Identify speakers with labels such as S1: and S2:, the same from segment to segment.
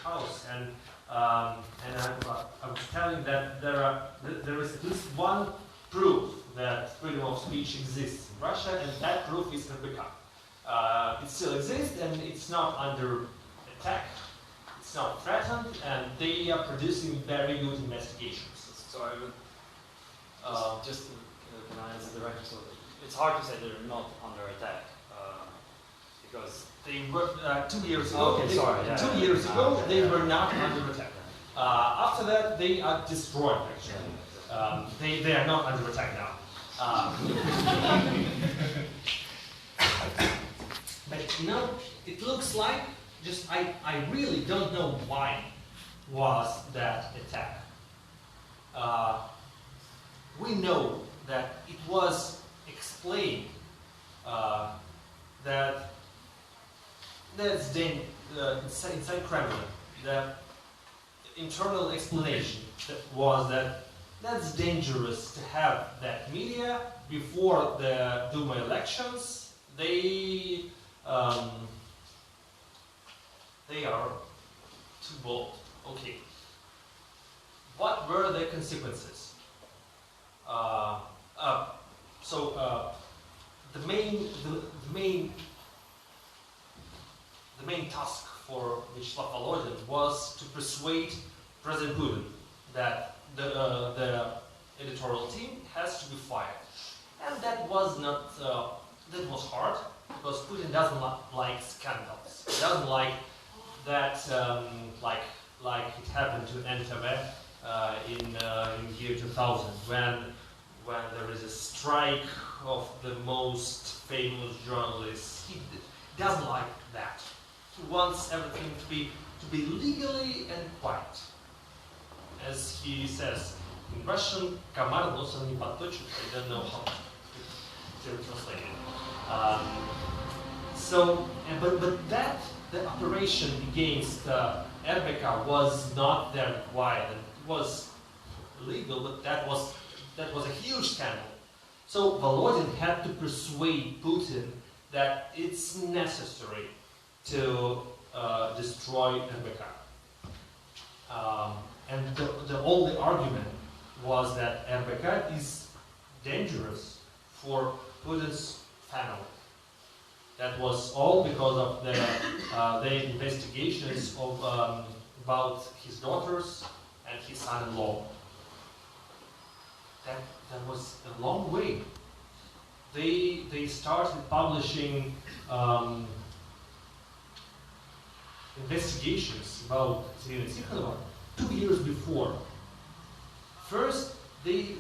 S1: house, and I was telling that there is at least one proof that freedom of speech exists in Russia, and that proof is RBK. It still exists, and it's not under attack, it's not threatened, and they are producing very good investigations.
S2: So I would just can I answer directly? So it's hard to say they're not under attack because
S1: they were 2 years ago.
S2: Okay, sorry. Yeah,
S1: 2 years ago, they were not under attack. After that, they are destroyed. Actually, they are not under attack now. But you know, it looks like I really don't know why was that attack. We know that it was explained that that's inside Kremlin. The internal explanation was that that's dangerous to have that media before the Duma elections. They are too bold. Okay. What were the consequences? The main task for Vyacheslav Volodin was to persuade President Putin that the editorial team has to be fired, and that was not that was hard because Putin doesn't like scandals. He doesn't like that like it happened to NTV in year 2000 when there is a strike of the most famous journalists. He doesn't like that. He wants everything to be legally and quiet. As he says in Russian, "Комар носом не подточит." I don't know how to translate it. But the operation against RBK was not that required. It was illegal, but that was a huge scandal. So Volodin had to persuade Putin that it's necessary to destroy RBK. And the only argument was that RBK is dangerous for Putin's family. That was all because of the investigations about his daughters and his son-in-law. That was a long way. They started publishing investigations about Mikhail 2 years before. First, they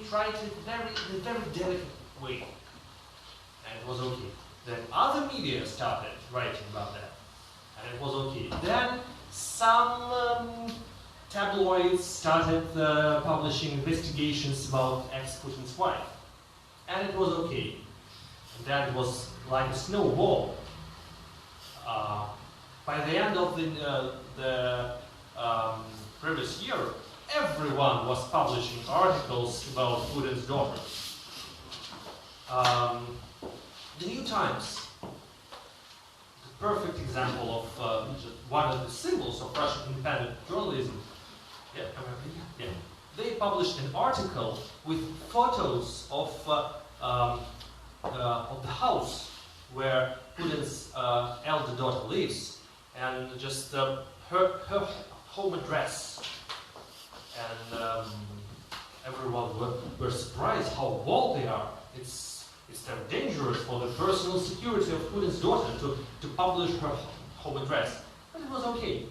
S1: tried it in a very delicate way, and it was okay. Then other media started writing about that, and it was okay. Then some tabloids started publishing investigations about ex-Putin's wife, and it was okay. And then it was like a snowball. By the end of the previous year, everyone was publishing articles about Putin's daughters. The New Times, the perfect example of one of the symbols of Russian independent journalism. Yeah. They published an article with photos of the house where Putin's elder daughter lives, and just her home address. And everyone were surprised how bold they are. It's very dangerous for the personal security of Putin's daughter to publish her home address. But it was okay.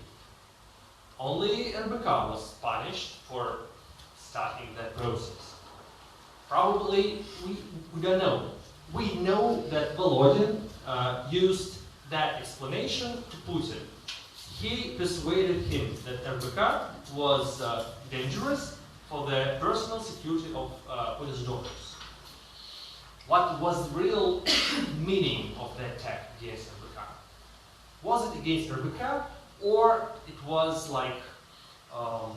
S1: Only RBK was punished for starting that process. Probably, we don't know. We know that Volodin used that explanation to Putin. He persuaded him that RBK was dangerous for the personal security of Putin's daughters. What was the real meaning of the attack against RBK? Was it against RBK, or it was like a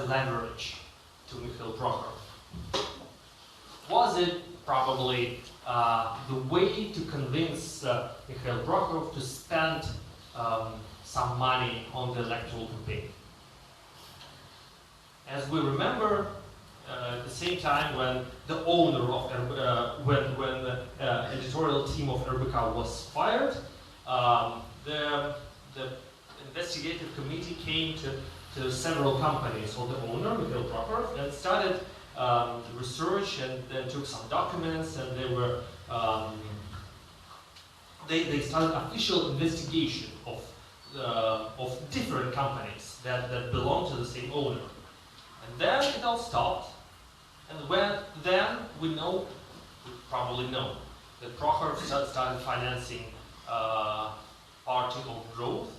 S1: leverage to Mikhail Prokhorov? Was it probably the way to convince Mikhail Prokhorov to spend some money on the electoral campaign. As we remember, at the same time when the owner of when the editorial team of RBK was fired, the investigative committee came to several companies, or the owner, Mikhail, and started research, and then took some documents, and they were they started official investigation of different companies that belong to the same owner. And then it all stopped, and then we probably know that Prokhorov started financing Party of Growth.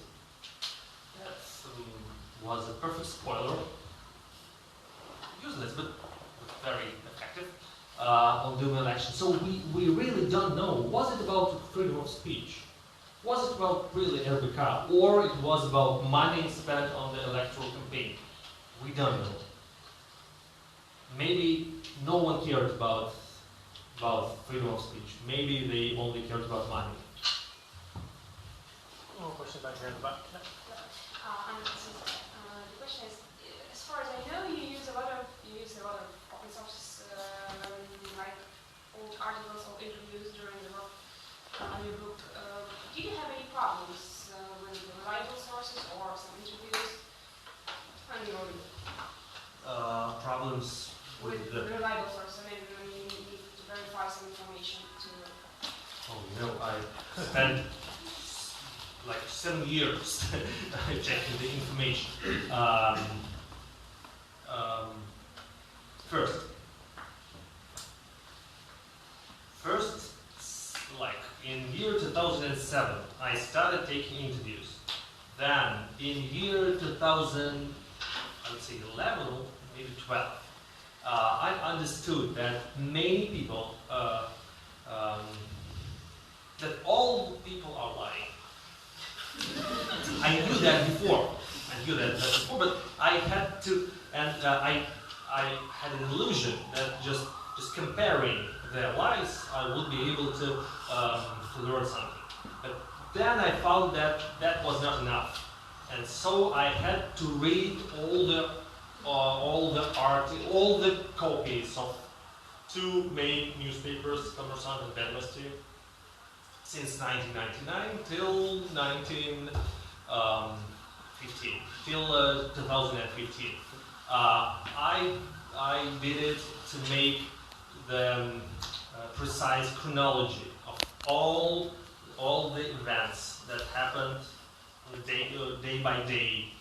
S1: That was a perfect spoiler, useless but very effective on Duma election. So we really don't know, was it about freedom of speech? Was it about really RBK, or it was about money spent on the electoral campaign? We don't know. Maybe no one cared about freedom of speech. Maybe they only cared about money.
S3: One question back here in the back.
S4: The question is, as far as I know, you use a lot of open sources, like old articles or interviews during the work on your book. Did you have any problems with the reliable sources or some interviews on your book?
S1: Problems with the
S4: reliable sources. Maybe when you need to verify some information to.
S1: Oh, I spent like 7 years checking the information. First, like in year 2007, I started taking interviews. Then in year 2000, I would say 11 or maybe 12, I understood that many people, that all people are lying. I knew that before. But I had to, and I had an illusion that just comparing their lies, I would be able to learn something. But then I found that that was not enough, and so I had to read all the copies of two main newspapers, Kommersant and Ведомости, since 1999 till 2015. I did it to make the precise chronology of all the events that happened day by day.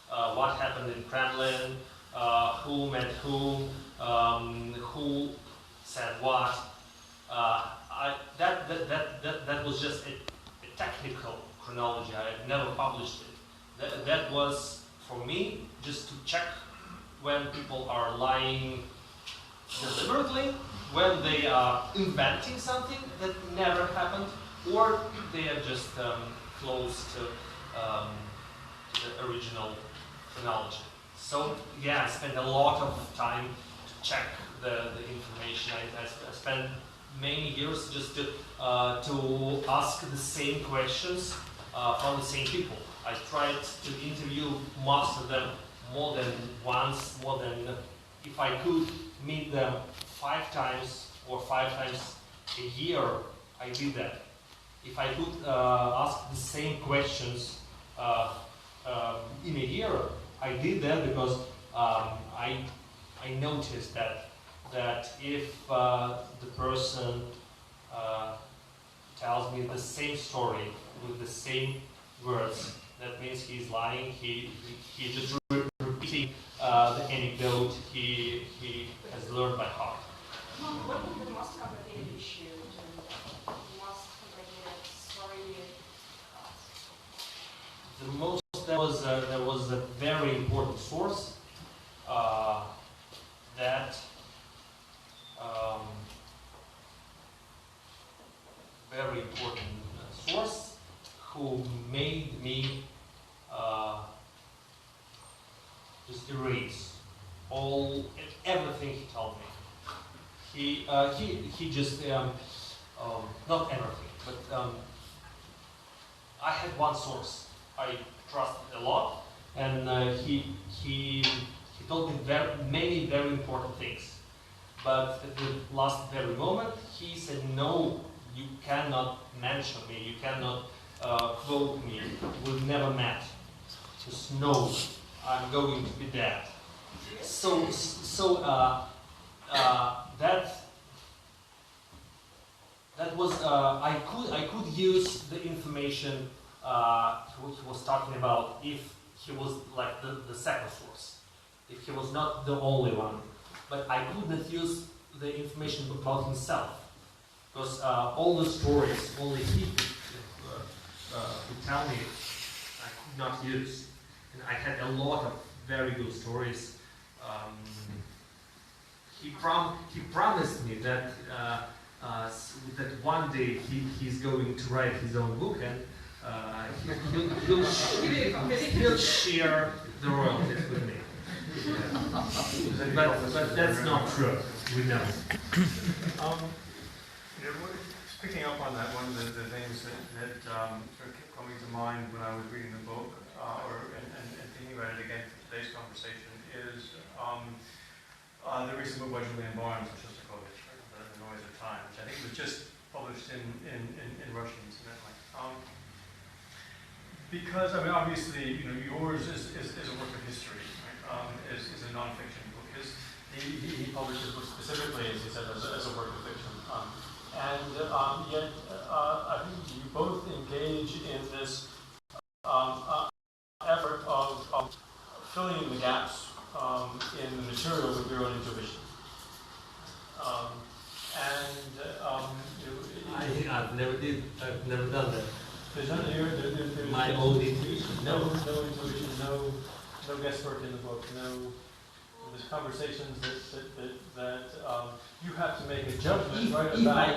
S1: What happened in Kremlin, who met who said what. That was just a technical chronology. I had never published it. That was for me just to check when people are lying deliberately, when they are inventing something that never happened, or they are just close to the original chronology. So yeah, I spent a lot of time to check the information. I spent many years just to ask the same questions from the same people. I tried to interview most of them more than once, if I could meet them 5 times or 5 times a year, I did that. If I could ask the same questions in a year, I did that because I noticed that if the person tells me the same story with the same words, that means he's lying. He just repeating the anecdote he has learned by heart.
S4: What was the most complicated issue? The most complicated story?
S1: The most, there was a very important source that very important source who made me just erase everything he told me. He just not everything, but I had one source. I trusted a lot, and he told me many very important things. But at the last very moment, he said, "No, you cannot mention me. You cannot quote me. We've never met. Just no, I'm going to be dead." So that was I could use the information he was talking about if he was like the second source, if he was not the only one. But I could not use the information about himself, because all the stories only he could tell me I could not use. And I had a lot of very good stories. He promised me that that one day he's going to write his own book, and he'll share the royalties with me. But that's not true. We know.
S3: Picking up on that, one of the things that sort of kept coming to mind when I was reading the book, and thinking about it again for today's conversation, is the recent book by Julian Barnes, Shostakovich, The Noise of Time, which I think was just published in Russian, incidentally. Because, I mean, obviously, you know, yours is a work of history, right? Is a non-fiction book. He published his book specifically, as he said, as a work of fiction. Yet, I think you both engage in this effort of filling in the gaps in the material with your own intuition.
S1: I've never done that.
S3: There's
S1: My own intuition.
S3: No intuition, no guesswork in the book, there's conversations that you have to make a judgment,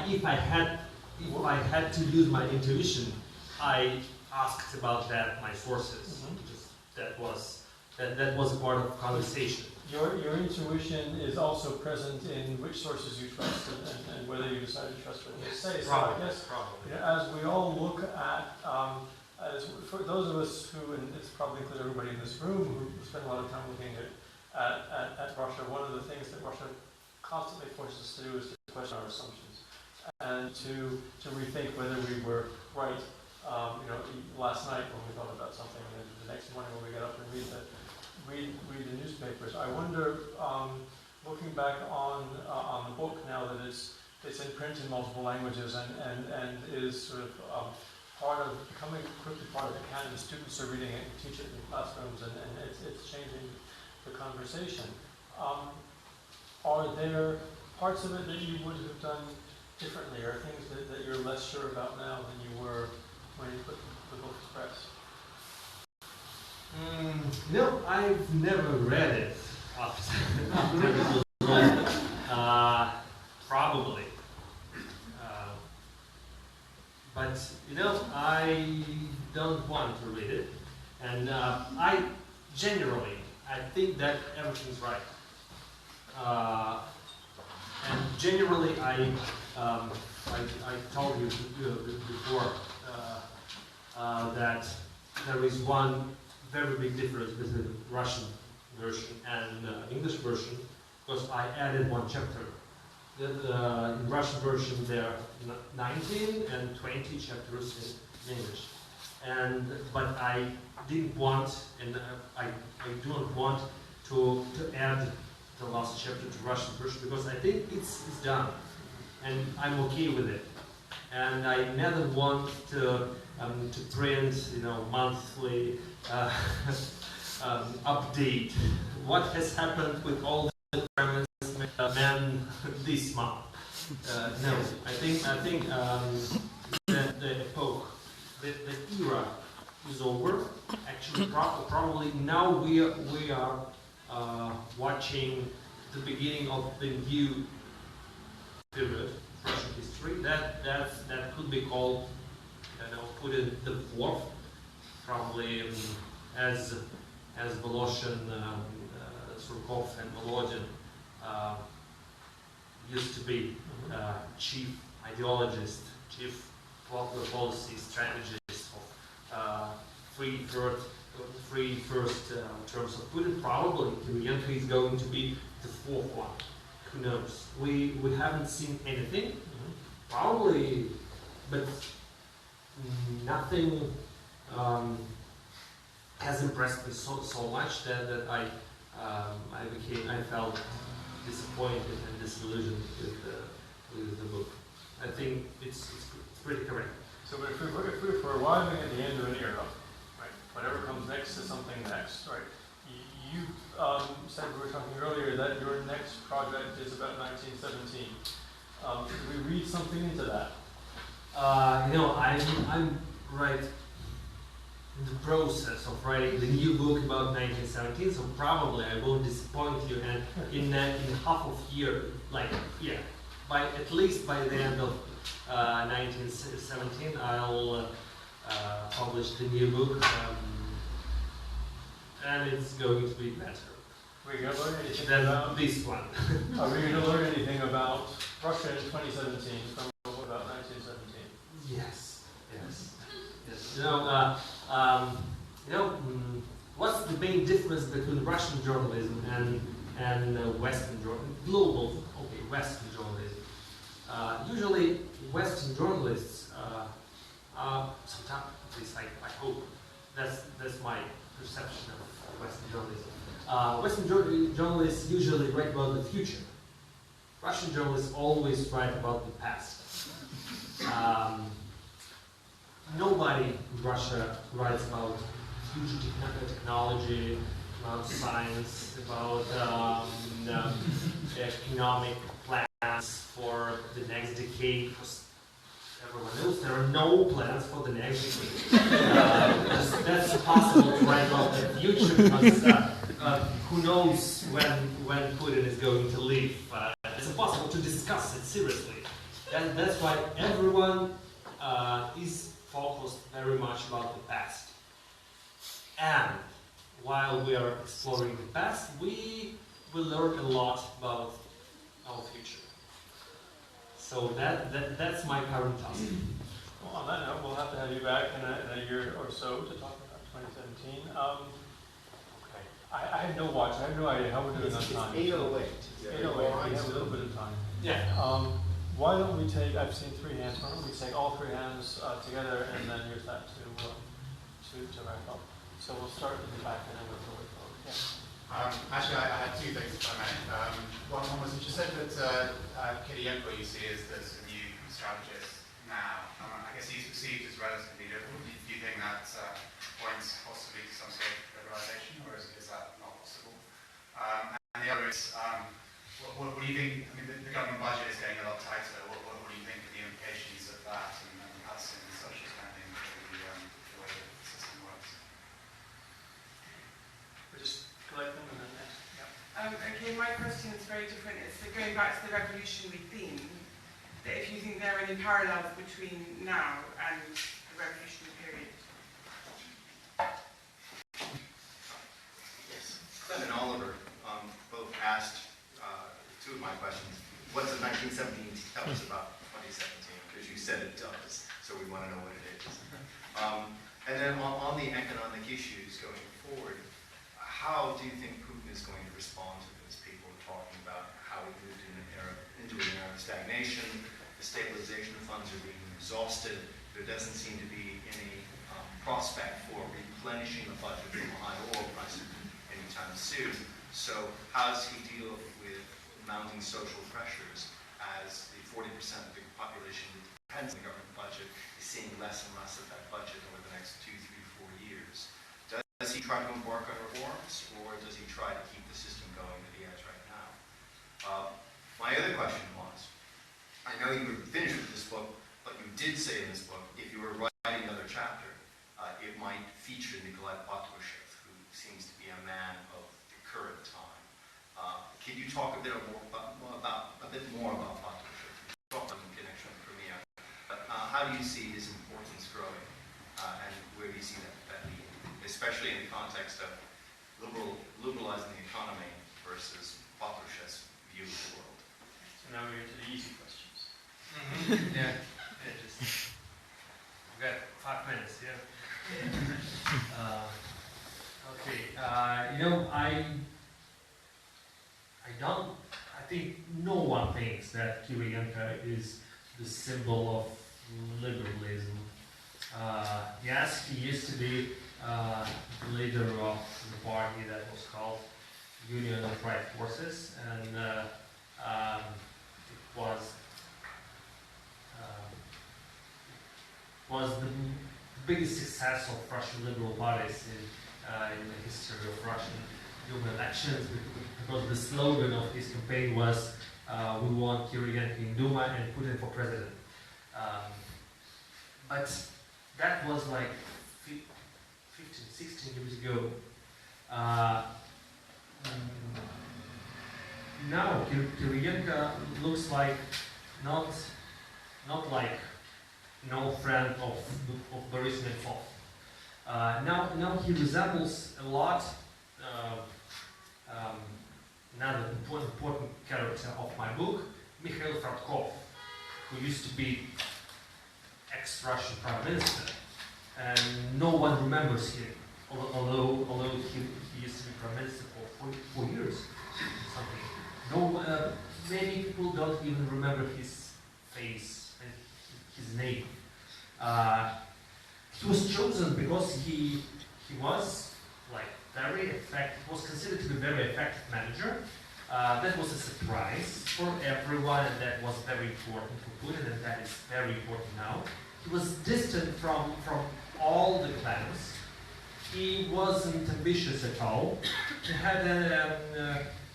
S1: If I had to use my intuition, I asked about that my sources.
S3: Mm-hmm.
S1: That was a part of conversation.
S3: Your intuition is also present in which sources you trust and whether you decide to trust what they say. So
S1: Probably.
S3: I guess, you know, as we all look at, for those of us who, and it's probably include everybody in this room, who spend a lot of time looking at Russia, one of the things that Russia constantly forces us to do is to question our assumptions and to rethink whether we were right. You know, last night when we thought about something, and the next morning when we get up and read the newspapers. I wonder, looking back on the book now that it's in print in multiple languages and is sort of becoming quickly part of the canon. Students are reading it and teach it in classrooms, and it's changing the conversation. Are there parts of it that you would have done differently, or things that you're less sure about now than you were when you put the book to press?
S1: No, I've never read it after it was written. Probably. But, you know, I don't want to read it. And I think that everything's right. And generally, I told you before that there is one very big difference between the Russian version and English version, because I added one chapter. In Russian version there are 19 and 20 chapters in English. But I didn't want, and I do not want to add the last chapter to Russian version, because I think it's done, and I'm okay with it. And I never want to print, you know, monthly update. What has happened with all the Kremlin men this month? No, I think that the epoch, the era is over. Actually, probably now we are watching the beginning of the new period. Russian history. That could be called, put in the fourth, probably as Voloshin, Surkov, and Volodin used to be chief ideologists, chief policy strategists of free third the three first terms of Putin. Probably Kirilenko is going to be the fourth one. Who knows? We haven't seen anything. Probably, but nothing has impressed me so much that I felt disappointed and disillusioned with the book. I think it's pretty correct.
S3: So if we're arriving at the end of an era, right? Whatever comes next is something next, right? You said, we were talking earlier, that your next project is about 1917. Did we read something into that?
S1: I'm right in the process of writing the new book about 1917, so probably I won't disappoint you. And in half of year, at least by the end of 1917, I'll publish the new book, and it's going to be better
S3: Are we going to learn anything
S1: than
S3: about
S1: this one.
S3: Are we going to learn anything about Russia in 2017 from about 1917?
S1: Yes. What's the main difference between Russian journalism and Western journalism? Global, Western journalism. Usually, Western journalists are sometimes, at least I hope, that's my perception of Western journalism. Western journalists usually write about the future. Russian journalists always write about the past. Nobody in Russia writes about future technology, about science, about economic plans for the next decade. Because everyone knows there are no plans for the next decade. That's impossible to write about the future because who knows when Putin is going to leave. It's impossible to discuss it seriously. That's why everyone is focused very much about the past. And while we are exploring the past, we will learn a lot about our future. So that's my current task.
S3: Well, on that note, we'll have to have you back in a year or so to talk about 2017. Okay. I have no watch. I have no idea how we're doing on time.
S5: It's 8:08.
S3: 8:08. We have a little bit of time.
S1: Yeah.
S3: Why don't we take, I've seen three hands, why don't we take all three hands together and then use that to wrap up. So we'll start in the back and then we'll go forward. Yeah.
S5: Actually, I had two things, if I may. One was that you said that Kirilenko you see as the new strategist now. I guess he's perceived as relatively liberal. Do you think that points possibly to some sort of liberalisation, or is that not possible? And the other is, what do you think? I mean, the government budget is getting a lot tighter. What do you think of the implications of that and cuts in social spending for the way the system works?
S3: We'll just collect them and then next. Yeah.
S6: Okay, my question is very different. It's going back to the revolutionary theme. That if you think there are any parallels between now and the revolutionary period.
S7: Yes. Clem and Oliver both asked two of my questions. What does 1917 tell us about 2017? Because you said it does, so we want to know what it is. And then on the economic issues going forward, how do you think Putin is going to respond to this? People are talking about how we moved into an era of stagnation, the stabilization funds are being exhausted, there doesn't seem to be any prospect for replenishing the budget from high oil prices anytime soon. So how does he deal with mounting social pressures as the 40% of the population that depends on the government budget is seeing less and less of that budget over the next 2, 3, 4 years? Does he try to embark on reforms, or does he try to keep the system going that he has right now? My other question was, I know you were finished with this book, but you did say in this book, if you were writing another chapter, it might feature Nikolai Patrushev, who seems to be a man of the current time. Can you talk a bit more about Patrushev? You talked about the connection with Crimea, but how do you see his importance growing, and where do you see that leading, especially in the context of liberalizing the economy versus Patrushev's view of the world?
S3: So now we're into the easy questions.
S1: Yeah, just we've got 5 minutes. Yeah. I think no one thinks that Kirienko is the symbol of liberalism. Yes, he used to be the leader of the party that was called Union of Right Forces, and it was the biggest success of Russian liberal parties in the history of Russian Duma elections, because the slogan of his campaign was "We want Kirienko in Duma and Putin for president." But that was like 15, 16 years ago. Now Kirienko looks like not like no friend of Boris Nemtsov. Now he resembles a lot another important character of my book, Mikhail, who used to be ex-Russian prime minister, and no one remembers him, although he used to be prime minister for 4 years, something. Many people don't even remember his face and his name. He was chosen because he was like very effective, was considered to be a very effective manager. That was a surprise for everyone, and that was very important for Putin, and that is very important now. He was distant from all the clans. He wasn't ambitious at all. He had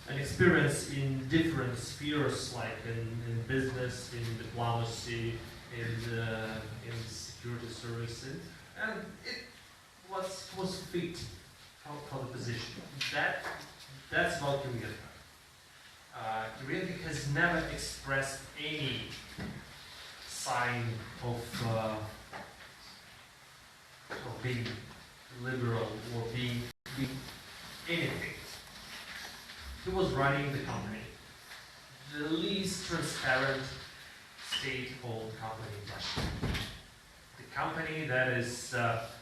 S1: an experience in different spheres, like in business, in diplomacy, in security services, and it was fit for the position. That's about Kirienko. Kirienko has never expressed any sign of being liberal or being anything. He was running the company, the least transparent state-owned company in Russia. The company that is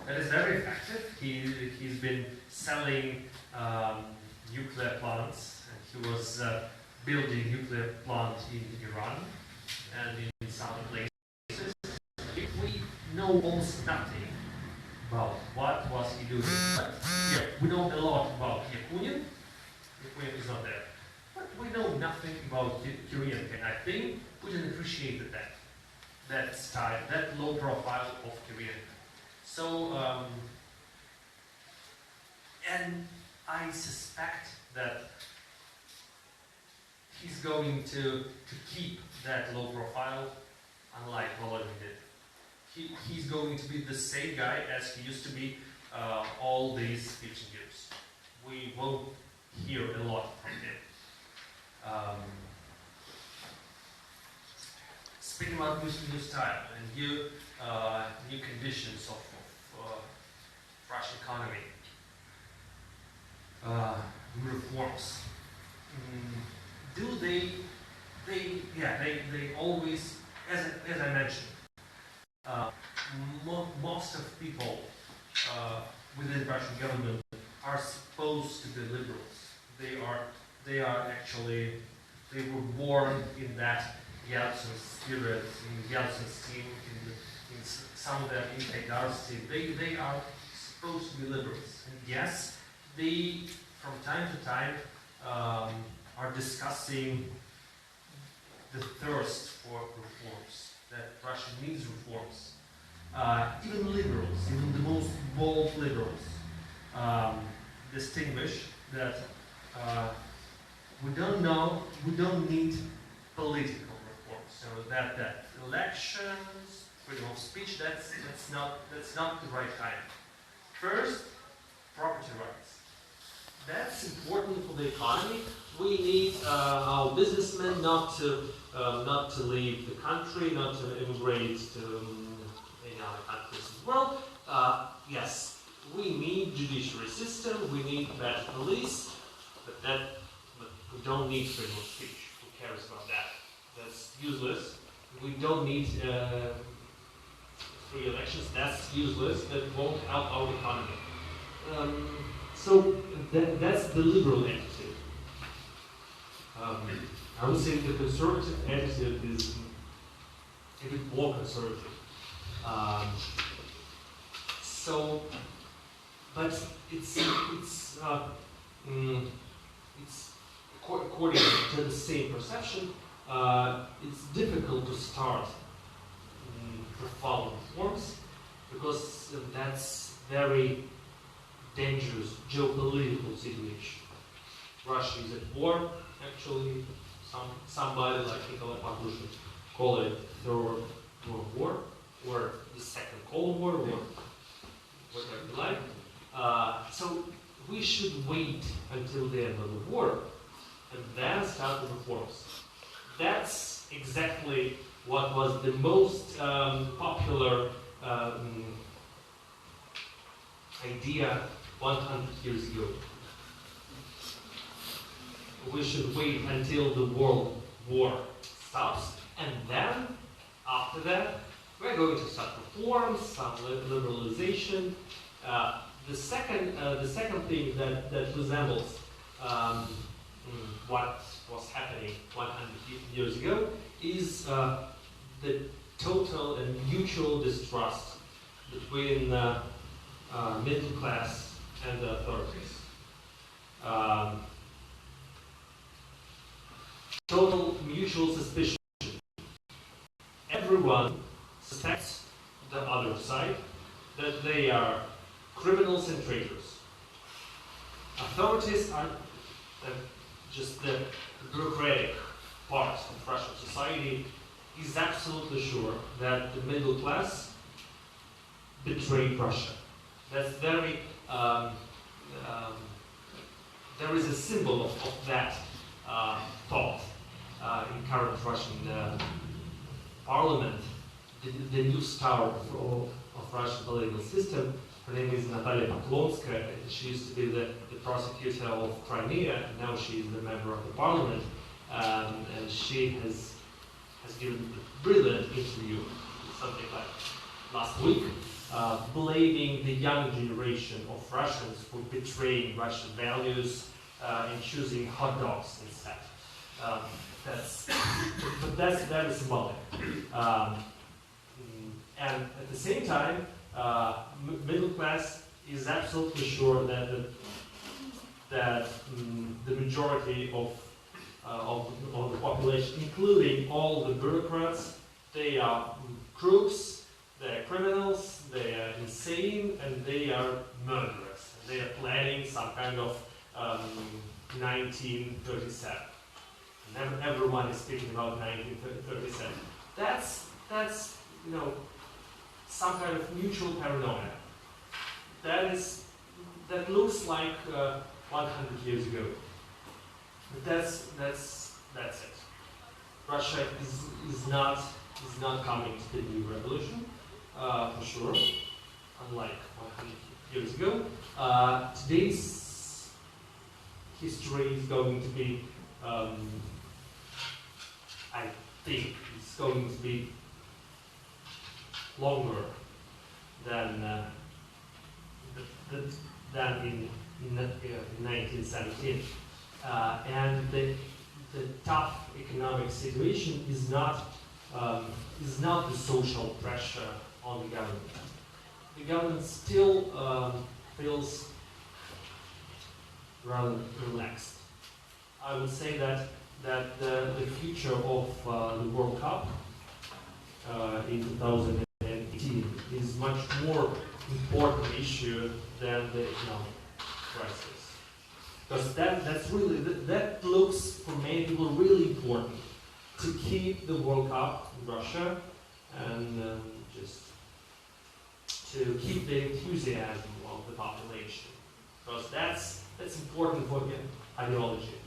S1: very effective. He's been selling nuclear plants, and he was building nuclear plant in Iran and in some places. We know almost nothing about what was he doing. But yeah, we know a lot about Yakunin. Yakunin is not there. But we know nothing about Kirienko, and I think Putin appreciated that style, that low profile of Kirienko. So, and I suspect that he's going to keep that low profile, unlike Volodymyr did. He's going to be the same guy as he used to be all these 15 years. We won't hear a lot from him. Speaking about new style and new conditions of Russian economy, reforms. They always, as I mentioned, most of people within the Russian government are supposed to be liberals. They were born in that Yeltsin spirit, in Yeltsin's team, in some of them in Zygar's team. They are supposed to be liberals. And yes, they, from time to time, are discussing the thirst for reforms, that Russia needs reforms. Even liberals, even the most bold liberals, distinguish that we don't need political reforms. So that elections, freedom of speech, that's not the right time. First, property rights. That's important for the economy. We need our businessmen not to leave the country, not to immigrate to any other countries as well. Yes, we need judiciary system. We need better police, but we don't need freedom of speech. Who cares about that? That's useless. We don't need free elections. That's useless. That won't help our economy. So that's the liberal attitude. I would say the conservative attitude is a bit more conservative. But it's according to the same perception, it's difficult to start profound reforms because that's very dangerous geopolitical situation. Russia is at war, actually. Somebody like Mikhail call it Third World War, or the Second Cold War, or whatever you like. So we should wait until the end of the war and then start the reforms. That's exactly what was the most popular idea 100 years ago. We should wait until the world war stops, and then, after that, we're going to start reforms, some liberalization. The second thing that resembles what was happening 100 years ago is the total and mutual distrust between middle class and the authorities. Total mutual suspicion. Everyone suspects the other side that they are criminals and traitors. Authorities are just the bureaucratic part of Russian society is absolutely sure that the middle class betrayed Russia. That's very, there is a symbol of that thought in current Russian parliament. The new star of Russian political system, her name is Natalia Poklonskaya. She used to be the prosecutor of Crimea, and now she is the member of the parliament. And she has given a brilliant interview, something like last week, blaming the young generation of Russians for betraying Russian values and choosing hot dogs instead. But that's very symbolic. And at the same time, middle class is absolutely sure that the majority of the population, including all the bureaucrats, they are crooks, they are criminals, they are insane, and they are murderers. They are planning some kind of 1937. And everyone is speaking about 1937. That's some kind of mutual paranoia. That looks like 100 years ago. But that's it. Russia is not coming to the new revolution, for sure, unlike 100 years ago. Today's history is going to be, I think, it's going to be longer than in 1917. And the tough economic situation is not the social pressure on the government. The government still feels rather relaxed. I would say that the future of the World Cup in 2018 is much more important issue than the economic crisis. Because that looks for many people really important to keep the World Cup in Russia and just to keep the enthusiasm of the population. Because that's important for the ideology.